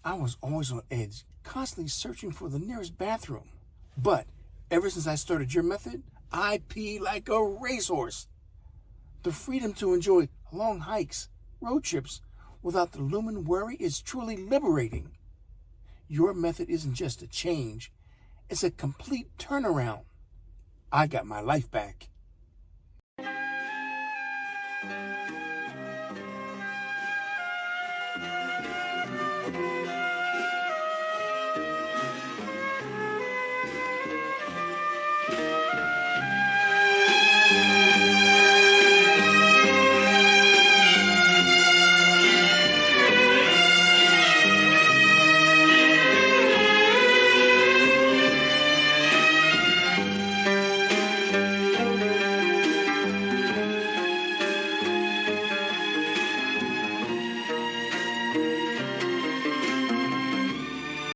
I was always on edge, constantly searching for the nearest bathroom. But ever since I started your method, I pee like a racehorse. The freedom to enjoy long hikes, road trips, without the looming worry is truly liberating. Your method isn't just a change, it's a complete turnaround. I got my life back.